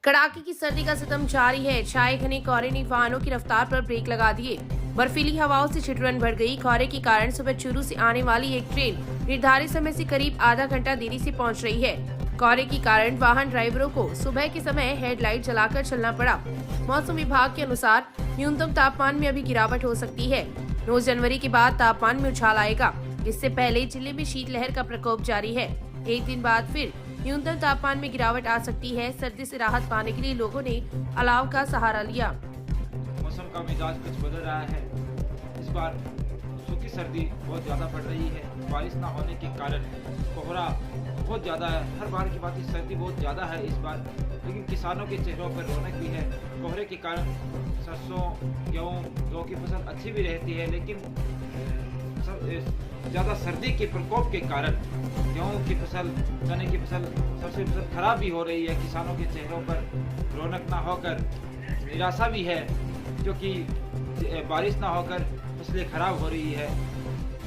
कड़ाके की सर्दी का सितम जारी है। छाए घने कोहरे ने वाहनों की रफ्तार पर ब्रेक लगा दिए। बर्फीली हवाओं से ठिठुरन बढ़ गई। कोहरे के कारण सुबह चूरू से आने वाली एक ट्रेन निर्धारित समय से करीब आधा घंटा देरी से पहुंच रही है। कोहरे के कारण वाहन ड्राइवरों को सुबह के समय हेडलाइट जलाकर चलना पड़ा। मौसम विभाग के अनुसार न्यूनतम तापमान में अभी गिरावट हो सकती है। 9 जनवरी के बाद तापमान में उछाल आएगा। इससे पहले जिले में शीतलहर का प्रकोप जारी है। एक दिन बाद फिर न्यूनतम तापमान में गिरावट आ सकती है। सर्दी से राहत पाने के लिए लोगों ने अलाव का सहारा लिया। मौसम का मिजाज कुछ बदल रहा है। इस बार सूखी सर्दी बहुत ज़्यादा पड़ रही है। बारिश ना होने के कारण कोहरा बहुत ज़्यादा है। हर बार की बात सर्दी बहुत ज़्यादा है इस बार, लेकिन किसानों के चेहरों पर रौनक भी है। कोहरे के कारण सरसों, गेहूँ, जौ की फसल अच्छी भी रहती है, लेकिन ज़्यादा सर्दी के प्रकोप के कारण गेहूँ की फसल, चने की फसल, सबसे फसल खराब भी हो रही है। किसानों के चेहरों पर रौनक ना होकर निराशा भी है, क्योंकि बारिश ना होकर फसलें खराब हो रही है।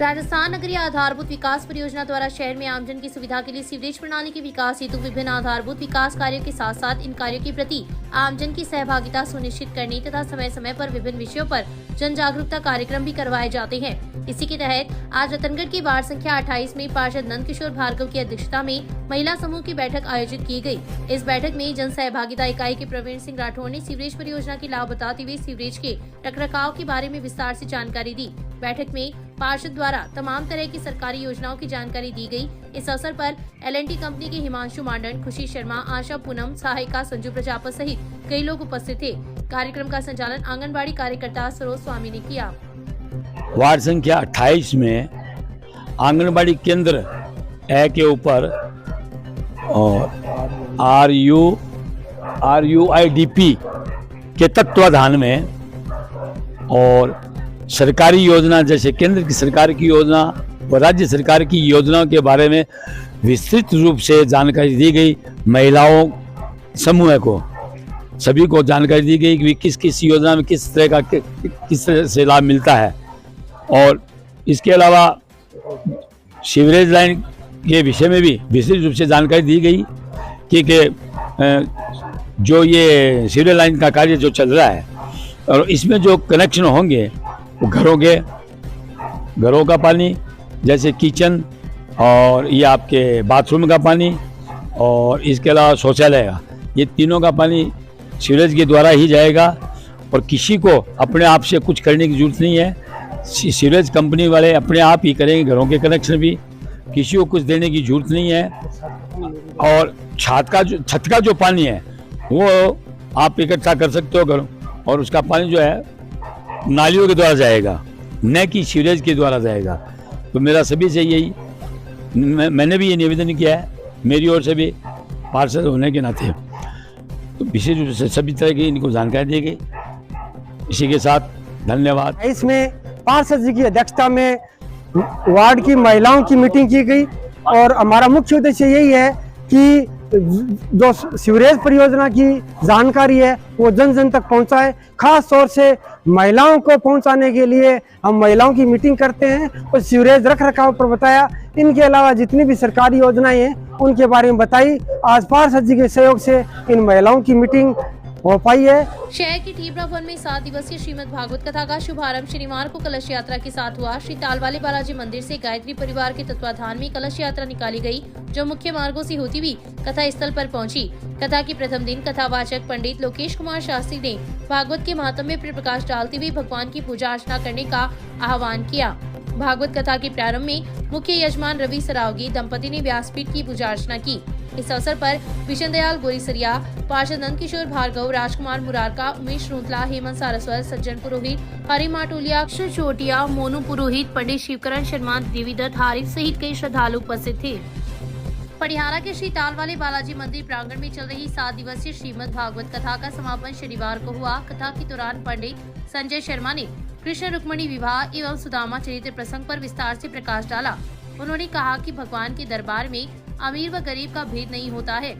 राजस्थान नगरीय आधारभूत विकास परियोजना द्वारा शहर में आमजन की सुविधा के लिए सीवरेज प्रणाली के विकास हेतु विभिन्न आधारभूत विकास कार्यों के साथ साथ इन कार्यों के प्रति आमजन की सहभागिता सुनिश्चित करने तथा समय समय पर विभिन्न विषयों पर जन जागरूकता कार्यक्रम भी करवाए जाते हैं। इसी के तहत आज रतनगढ़ की वार्ड संख्या 28 में पार्षद नंद किशोर भार्गव की अध्यक्षता में महिला समूह की बैठक आयोजित की गई। इस बैठक में जन सहभागिता इकाई के प्रवीण सिंह राठौर ने सीवरेज परियोजना की लाभ बताते हुए सीवरेज के रखरखाव के बारे में विस्तार से जानकारी दी। बैठक में पार्षद द्वारा तमाम तरह की सरकारी योजनाओं की जानकारी दी गई। इस अवसर पर L&T कंपनी के हिमांशु मांडन, खुशी शर्मा, आशा पूनम, सहायिका संजू प्रजापत सहित कई लोग उपस्थित थे। कार्यक्रम का संचालन आंगनबाड़ी कार्यकर्ता सरोज स्वामी ने किया। वार्ड संख्या 28 में आंगनबाड़ी केंद्र ए के ऊपर RUIDP के तत्वाधान में और सरकारी योजना जैसे केंद्र की सरकार की योजना व राज्य सरकार की योजनाओं के बारे में विस्तृत रूप से जानकारी दी गई। महिलाओं समूह को सभी को जानकारी दी गई कि किस किस योजना में किस तरह से लाभ मिलता है। और इसके अलावा सीवरेज लाइन के विषय में भी विस्तृत रूप से जानकारी दी गई कि जो ये सीवरेज लाइन का कार्य जो चल रहा है और इसमें जो कनेक्शन होंगे वो घरों का पानी जैसे किचन और ये आपके बाथरूम का पानी और इसके अलावा शौचालय का, ये तीनों का पानी सीवरेज के द्वारा ही जाएगा और किसी को अपने आप से कुछ करने की जरूरत नहीं है। सीवरेज कंपनी वाले अपने आप ही करेंगे घरों के कनेक्शन भी, किसी को कुछ देने की जरूरत नहीं है। और छत का जो पानी है वो आप इकट्ठा कर सकते हो घरों, और उसका पानी जो है नालियों के द्वारा जाएगा, न कि सीवरेज के द्वारा जाएगा। तो मेरा सभी से यही, मैंने भी ये निवेदन किया है मेरी ओर से भी पार्षद होने के नाते, तो विशेष रूप से सभी तरह की इनको जानकारी दी गई। इसी के साथ धन्यवाद। इसमें पार्षद जी की अध्यक्षता में वार्ड की महिलाओं की मीटिंग की गई और हमारा मुख्य उद्देश्य यही है कि जो सीवरेज परियोजना की जानकारी है वो जन जन तक पहुंचाए। खास तौर से महिलाओं को पहुंचाने के लिए हम महिलाओं की मीटिंग करते हैं और सीवरेज रख रखाव पर बताया। इनके अलावा जितनी भी सरकारी योजनाएं हैं उनके बारे में बताई। आज पार्षद जी के सहयोग से इन महिलाओं की मीटिंग हो पाई है। शहर की ठीबरा वन में 7 दिवसीय श्रीमद् भागवत कथा का शुभारंभ शनिवार को कलश यात्रा के साथ हुआ। श्री तालवाले बालाजी मंदिर से गायत्री परिवार के तत्वाधान में कलश यात्रा निकाली गई, जो मुख्य मार्गों से होती हुई कथा स्थल पर पहुंची। कथा के प्रथम दिन कथावाचक पंडित लोकेश कुमार शास्त्री ने भागवत के महात्म्य पर प्रकाश डालते हुए भगवान की पूजा अर्चना करने का आह्वान किया। भागवत कथा के प्रारंभ में मुख्य यजमान रवि सरावगी दंपति ने व्यासपीठ की पूजा अर्चना की। इस अवसर पर विशन दयाल गोरीसरिया, पार्षद नंद किशोर भार्गव, राजकुमार मुरारका, उमेश रूतला, हेमंत सारस्वत, सज्जन पुरोहित, हरिमा टोलिया, अक्षर चोटिया, मोनू पुरोहित, पंडित शिवकरण शर्मा, देवीदत्त हारिस सहित कई श्रद्धालु उपस्थित थे। पटियाला के श्री तालवाले बालाजी मंदिर प्रांगण में चल रही 7 दिवसीय श्रीमद् भागवत कथा का समापन शनिवार को हुआ। कथा के दौरान पंडित संजय शर्मा ने कृष्ण रुक्मणी विवाह एवं सुदामा चरित्र प्रसंग पर विस्तार से प्रकाश डाला। उन्होंने कहा कि भगवान के दरबार में अमीर व गरीब का भेद नहीं होता है।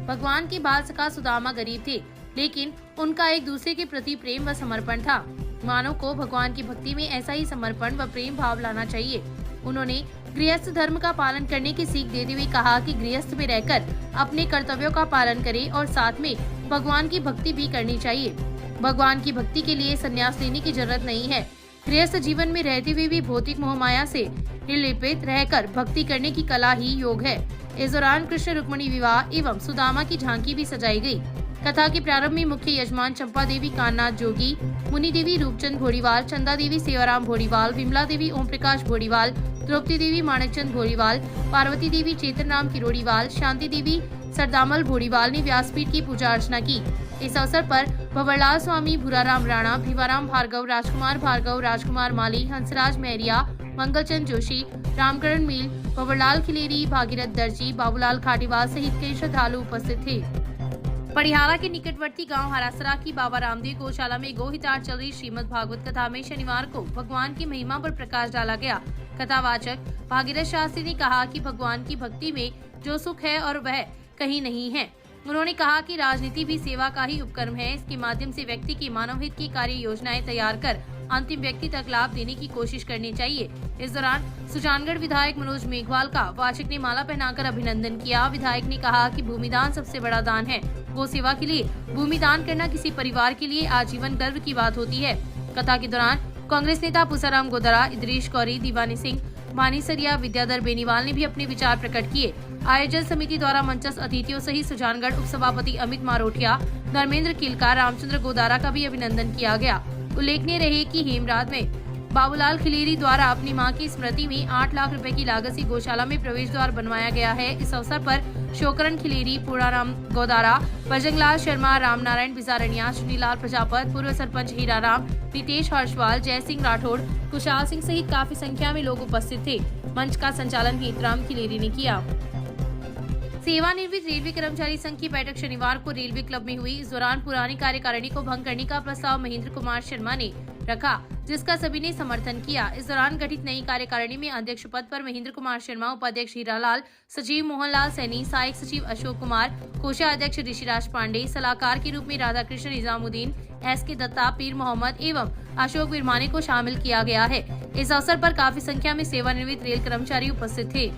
भगवान के बाल सखा सुदामा गरीब थे, लेकिन उनका एक दूसरे के प्रति प्रेम व समर्पण था। मानव को भगवान की भक्ति में ऐसा ही समर्पण व प्रेम भाव लाना चाहिए। उन्होंने गृहस्थ धर्म का पालन करने की सीख देते हुए कहा कि गृहस्थ में रहकर अपने कर्तव्यों का पालन करें और साथ में भगवान की भक्ति भी करनी चाहिए। भगवान की भक्ति के लिए संन्यास लेने की जरूरत नहीं है। गृहस्थ जीवन में रहते हुए भी भौतिक मोहमाया से निर्लिप्त रहकर भक्ति करने की कला ही योग है। इस दौरान कृष्ण रुक्मिणी विवाह एवं सुदामा की झांकी भी सजाई गई। कथा के प्रारंभ में मुख्य यजमान चंपा देवी कान्नाथ जोगी, मुनि देवी रूपचंद भोड़ीवाल, चंदा देवी सेवाराम भोड़ीवाल, विमला देवी ओम प्रकाश भोड़ीवाल, द्रौपदी देवी माणकचंद भोड़ीवाल, पार्वती देवी चेतनराम किरोड़ीवाल, शांति देवी सरदामल भोड़ीवाल ने व्यासपीठ की पूजा अर्चना की। इस अवसर पर भंवरलाल स्वामी, भूराराम राणा, भिवाराम भार्गव, राजकुमार माली, हंसराज मैरिया, मंगलचंद जोशी, रामकरण मील, भंवरलाल खिलेरी, भागीरथ दर्जी, बाबूलाल खाटीवाल सहित कई श्रद्धालु उपस्थित थे। पड़िहारा के निकटवर्ती गांव हरासरा की बाबा रामदेव गौशाला में गोहितार चल रही श्रीमद् भागवत कथा में शनिवार को भगवान की महिमा पर प्रकाश डाला गया। कथावाचक भागीरथ शास्त्री ने कहा कि भगवान की भक्ति में जो सुख है और वह कहीं नहीं है। उन्होंने कहा कि राजनीति भी सेवा का ही उपक्रम है। इसके माध्यम से व्यक्ति की मानव हित की कार्य योजनाएं तैयार कर अंतिम व्यक्ति तक लाभ देने की कोशिश करनी चाहिए। इस दौरान सुजानगढ़ विधायक मनोज मेघवाल का वाचक ने माला पहनाकर अभिनंदन किया। विधायक ने कहा कि भूमिदान सबसे बड़ा दान है। गो सेवा के लिए भूमिदान करना किसी परिवार के लिए आजीवन गर्व की बात होती है। कथा के दौरान कांग्रेस नेता पुसाराम गोदरा, इदरीश कौरी, दीवानी सिंह, मानीसरिया, विद्याधर बेनीवाल ने भी अपने विचार प्रकट किए। आयोजन समिति द्वारा मंचस्थ अतिथियों सहित सुजानगढ़ उपसभापति अमित मारोठिया, धर्मेंद्र किलकार, रामचंद्र गोदारा का भी अभिनंदन किया गया। उल्लेखनीय रहे कि हेमराज में बाबूलाल खिलेरी द्वारा अपनी मां की स्मृति में 8 लाख रुपए की लागत से गौशाला में प्रवेश द्वार बनवाया गया है। इस अवसर पर शोकरण खिलेरी, पूर्णाराम गोदारा, बजरंगलाल शर्मा, रामनारायण बिजारनिया, चुनीलाल प्रजापत, पूर्व सरपंच हीराराम, नितेश हर्षवाल, जय सिंह राठौड़, कुशाल सिंह सहित काफी संख्या में लोग उपस्थित थे। मंच का संचालन हेतराम खिलेरी ने किया। सेवानिवृत्त रेलवे कर्मचारी संघ की बैठक शनिवार को रेलवे क्लब में हुई। इस दौरान पुरानी कार्यकारिणी को भंग करने का प्रस्ताव महेंद्र कुमार शर्मा ने रखा, जिसका सभी ने समर्थन किया। इस दौरान गठित नई कार्यकारिणी में अध्यक्ष पद पर महेंद्र कुमार शर्मा, उपाध्यक्ष हीरालाल, सचिव मोहनलाल सैनी, सहायक सचिव अशोक कुमार, कोषाध्यक्ष ऋषिराज पांडे, सलाहकार के रूप में राधाकृष्ण निजामुद्दीन, SK दत्ता, पीर मोहम्मद एवं अशोक विरमानी को शामिल किया गया है। इस अवसर पर काफी संख्या में सेवानिवृत्त रेल कर्मचारी उपस्थित थे।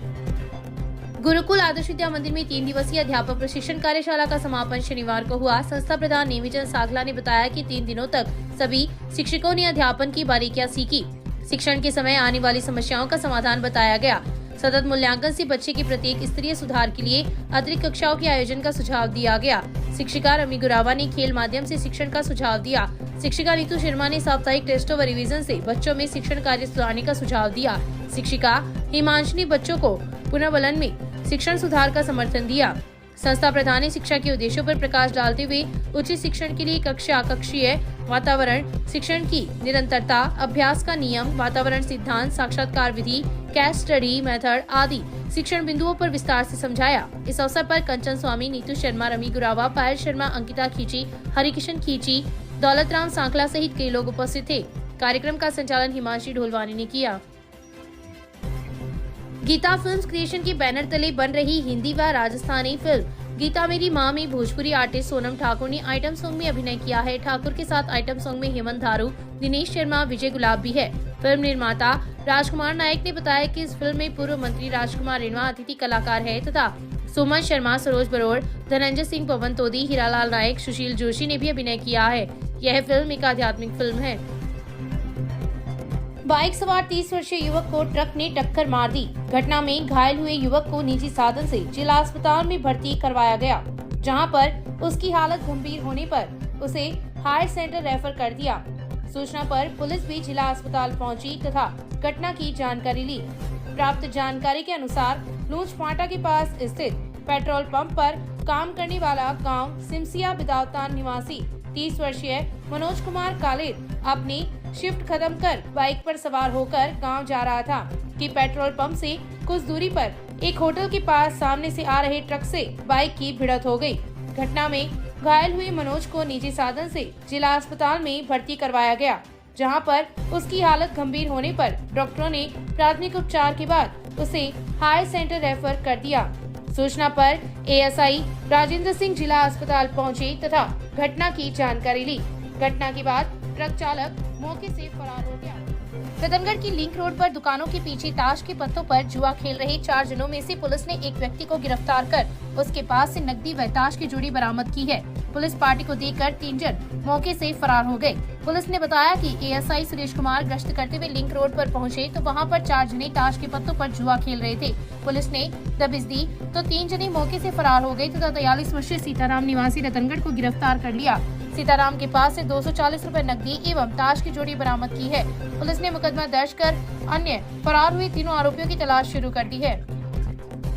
गुरुकुल आदर्श विद्या मंदिर में 3 दिवसीय अध्यापक प्रशिक्षण कार्यशाला का समापन शनिवार को हुआ। संस्था प्रधान नेमीचंद सागला ने बताया कि 3 दिनों तक सभी शिक्षकों ने अध्यापन की बारीकियां सीखी। शिक्षण के समय आने वाली समस्याओं का समाधान बताया गया। सतत मूल्यांकन से बच्चे के प्रत्येक स्तरीय सुधार के लिए अतिरिक्त कक्षाओं के आयोजन का सुझाव दिया गया। शिक्षिका रमी गुरावा ने खेल माध्यम से शिक्षण का सुझाव दिया। शिक्षिका नीतू शर्मा ने साप्ताहिक टेस्टों व रिवीजन से बच्चों में शिक्षण कार्य सुधारने का सुझाव दिया। शिक्षिका हिमांशनी बच्चों को पुनर्बलन में शिक्षण सुधार का समर्थन दिया। संस्था प्रधान ने शिक्षा के उद्देश्यों पर प्रकाश डालते हुए उच्च शिक्षण के लिए कक्षीय वातावरण, शिक्षण की निरंतरता, अभ्यास का नियम, वातावरण सिद्धांत, साक्षात्कार विधि, केस स्टडी मेथड आदि शिक्षण बिंदुओं पर विस्तार से समझाया। इस अवसर पर कंचन स्वामी, नीतू शर्मा, रमी गुरावा, पायल शर्मा, अंकिता खींची, हरिकिशन खींची, दौलतराम सांकला सहित कई लोग उपस्थित थे। कार्यक्रम का संचालन हिमांशी ढोलवानी ने किया। गीता फिल्म्स क्रिएशन के बैनर तले बन रही हिंदी व राजस्थानी फिल्म गीता मेरी माँ में भोजपुरी आर्टिस्ट सोनम ठाकुर ने आइटम सॉन्ग में अभिनय किया है। ठाकुर के साथ आइटम सॉन्ग में हेमंत धारू, दिनेश शर्मा, विजय गुलाब भी है। फिल्म निर्माता राजकुमार नायक ने बताया कि इस फिल्म में पूर्व मंत्री राजकुमार रेणवा अतिथि कलाकार है तथा सुमन शर्मा, सरोज बरोड़, धनंजय सिंह, पवन तोदी, हीरालाल नायक, सुशील जोशी ने भी अभिनय किया है। यह फिल्म एक आध्यात्मिक फिल्म है। बाइक सवार 30 वर्षीय युवक को ट्रक ने टक्कर मार दी। घटना में घायल हुए युवक को निजी साधन से जिला अस्पताल में भर्ती करवाया गया, जहां पर उसकी हालत गंभीर होने पर उसे हायर सेंटर रेफर कर दिया। सूचना पर पुलिस भी जिला अस्पताल पहुंची तथा घटना की जानकारी ली। प्राप्त जानकारी के अनुसार लूंच फाटा के पास स्थित पेट्रोल पंप पर काम करने वाला गांव सिमसिया बिदावतान निवासी 30 वर्षीय मनोज कुमार कालेर अपनी शिफ्ट खत्म कर बाइक पर सवार होकर गांव जा रहा था कि पेट्रोल पंप से कुछ दूरी पर एक होटल के पास सामने से आ रहे ट्रक से बाइक की भिड़ंत हो गई। घटना में घायल हुए मनोज को निजी साधन से जिला अस्पताल में भर्ती करवाया गया, जहां पर उसकी हालत गंभीर होने पर डॉक्टरों ने प्राथमिक उपचार के बाद उसे हायर सेंटर रेफर कर दिया। सूचना पर ASI राजेंद्र सिंह जिला अस्पताल पहुंचे तथा घटना की जानकारी ली। घटना के बाद ट्रक चालक मौके से फरार हो गया। रतनगढ़ की लिंक रोड पर दुकानों के पीछे ताश के पत्तों पर जुआ खेल रहे 4 जनों में से पुलिस ने एक व्यक्ति को गिरफ्तार कर उसके पास से नकदी व ताश की जोड़ी बरामद की है। पुलिस पार्टी को देखकर 3 जन मौके से फरार हो गए। पुलिस ने बताया कि एएसआई सुरेश कुमार गश्त करते हुए लिंक रोड पर पहुंचे तो वहां पर 4 जने ताश के पत्तों पर जुआ खेल रहे थे। पुलिस ने दबिश दी तो 3 जने मौके से फरार हो गए तथा 43 वर्षीय सीताराम निवासी रतनगढ़ को गिरफ्तार कर लिया। सीताराम के पास से 240 रुपए नकदी एवं ताश की जोड़ी बरामद की है। पुलिस ने मुकदमा दर्ज कर अन्य फरार हुए तीनों आरोपियों की तलाश शुरू कर दी है।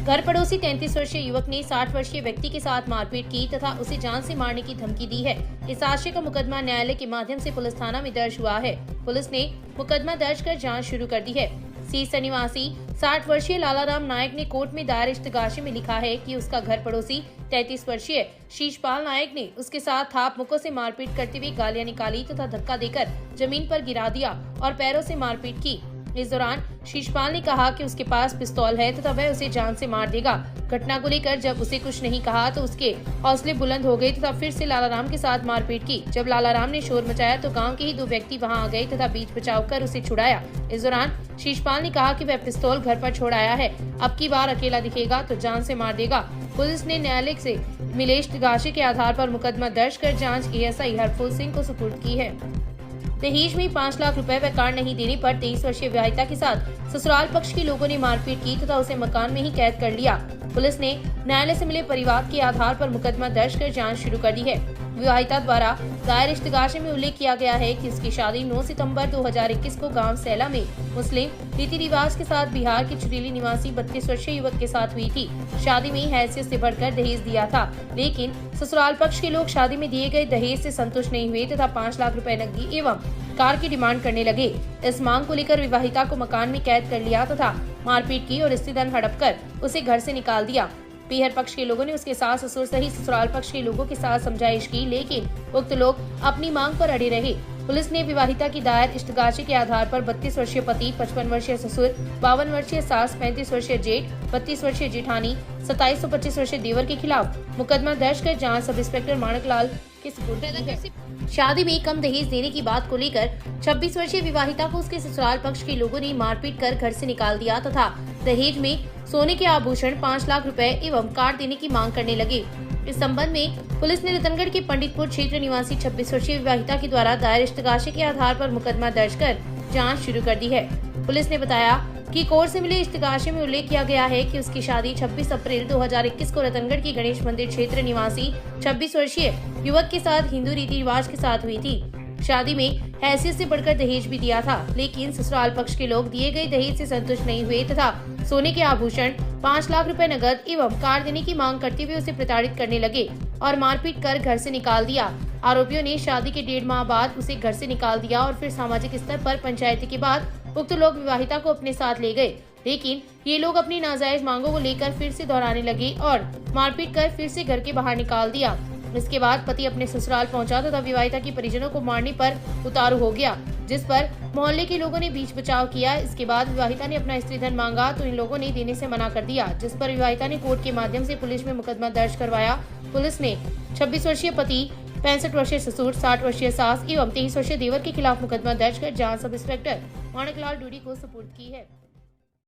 घर पड़ोसी 33 वर्षीय युवक ने 60 वर्षीय व्यक्ति के साथ मारपीट की तथा उसे जान से मारने की धमकी दी है। इस आशय का मुकदमा न्यायालय के माध्यम से पुलिस थाना में दर्ज हुआ है। पुलिस ने मुकदमा दर्ज कर जांच शुरू कर दी है। सीसर निवासी 60 वर्षीय लालाराम नायक ने कोर्ट में दायर इस्तगाशे में लिखा है कि उसका घर पड़ोसी 33 वर्षीय शीशपाल नायक ने उसके साथ थाप मुक्कों से मारपीट करते हुए गालियां निकाली तथा धक्का देकर जमीन पर गिरा दिया और पैरों से मारपीट की। इस दौरान शीशपाल ने कहा कि उसके पास पिस्तौल है तथा वह उसे जान से मार देगा। घटना को लेकर जब उसे कुछ नहीं कहा तो उसके हौसले बुलंद हो गए तथा फिर से लालाराम के साथ मारपीट की। जब लालाराम ने शोर मचाया तो गांव के ही 2 व्यक्ति वहां आ गए तथा बीच बचाव कर उसे छुड़ाया। इस दौरान शीशपाल ने कहा कि वह पिस्तौल घर पर छोड़ आया है, अब की बार अकेला दिखेगा तो जान से मार देगा। पुलिस ने न्यायालय से मिले इस्तगाशे के आधार पर मुकदमा दर्ज कर जाँच एएसआई हरफुल सिंह को सुपुर्द की है। दहेज में 5 लाख रुपए व कार्ड नहीं देने पर 23 वर्षीय विवाहिता के साथ ससुराल पक्ष के लोगों ने मारपीट की तथा उसे मकान में ही कैद कर लिया। पुलिस ने न्यायालय से मिले परिवाद के आधार पर मुकदमा दर्ज कर जांच शुरू कर दी है। विवाहिता द्वारा दायर इस्तगाशे में उल्लेख किया गया है कि उसकी शादी 9 सितंबर 2021 को गांव सैला में मुस्लिम रीति रिवाज के साथ बिहार के चुरेली निवासी 32 वर्षीय युवक के साथ हुई थी। शादी में हैसियत से बढ़कर दहेज दिया था, लेकिन ससुराल पक्ष के लोग शादी में दिए गए दहेज से संतुष्ट नहीं हुए तथा 5 लाख रुपए नकदी एवं कार की डिमांड करने लगे। इस मांग को लेकर विवाहिता को मकान में कैद कर लिया तथा मारपीट की और स्त्रीधन हड़प कर उसे घर से निकाल दिया। पीहर पक्ष के लोगों ने उसके सास ससुर सहित ससुराल पक्ष के लोगों के साथ समझाइश की, लेकिन उक्त लोग अपनी मांग पर अड़े रहे। पुलिस ने विवाहिता की दायर इस्तगाशे के आधार पर 32 वर्षीय पति, 55 वर्षीय ससुर, 52 वर्षीय सास, 35 वर्षीय जेठ, 32 वर्षीय जेठानी, 27 और 25 वर्षीय देवर के खिलाफ मुकदमा दर्ज कर जांच सब इंस्पेक्टर माणकलाल के सुपुर्द की है। शादी में कम दहेज देने की बात को लेकर 26 वर्षीय विवाहिता को उसके ससुराल पक्ष के लोगों ने मारपीट कर घर से निकाल दिया तथा दहेज में सोने के आभूषण, 5 लाख रुपए एवं कार देने की मांग करने लगे। इस संबंध में पुलिस ने रतनगढ़ के पंडितपुर क्षेत्र निवासी 26 वर्षीय विवाहिता के द्वारा दायर इस्तगाशे के आधार पर मुकदमा दर्ज कर जांच शुरू कर दी है। पुलिस ने बताया कि कोर्ट से मिले इस्तगाशे में उल्लेख किया गया है कि उसकी शादी 26 अप्रैल 2021 को रतनगढ़ की गणेश मंदिर क्षेत्र निवासी 26 वर्षीय युवक के साथ हिंदू रीति रिवाज के साथ हुई थी। शादी में हैसियत से बढ़कर दहेज भी दिया था, लेकिन ससुराल पक्ष के लोग दिए गए दहेज से संतुष्ट नहीं हुए तथा सोने के आभूषण, 5 लाख रुपए नकद एवं कार देने की मांग करते हुए उसे प्रताड़ित करने लगे और मारपीट कर घर से निकाल दिया। आरोपियों ने शादी के 1.5 माह बाद उसे घर से निकाल दिया और फिर सामाजिक स्तर पर पंचायती के बाद उक्त लोग विवाहिता को अपने साथ ले गए, लेकिन ये लोग अपनी नाजायज मांगों को लेकर फिर से दोहराने लगे और मारपीट कर फिर से घर के बाहर निकाल दिया। इसके बाद पति अपने ससुराल पहुंचा तथा विवाहिता की परिजनों को मारने पर उतारू हो गया, जिस पर मोहल्ले के लोगों ने बीच बचाव किया। इसके बाद विवाहिता ने अपना स्त्रीधन मांगा तो इन लोगों ने देने से मना कर दिया, जिस पर विवाहिता ने कोर्ट के माध्यम से पुलिस में मुकदमा दर्ज करवाया। पुलिस ने 26 वर्षीय पति, 65 वर्षीय ससुर, 60 वर्षीय सास एवं 23 वर्षीय देवर के खिलाफ मुकदमा दर्ज कर जांच सब इंस्पेक्टर माणकलाल डूडी को सुपुर्द की है।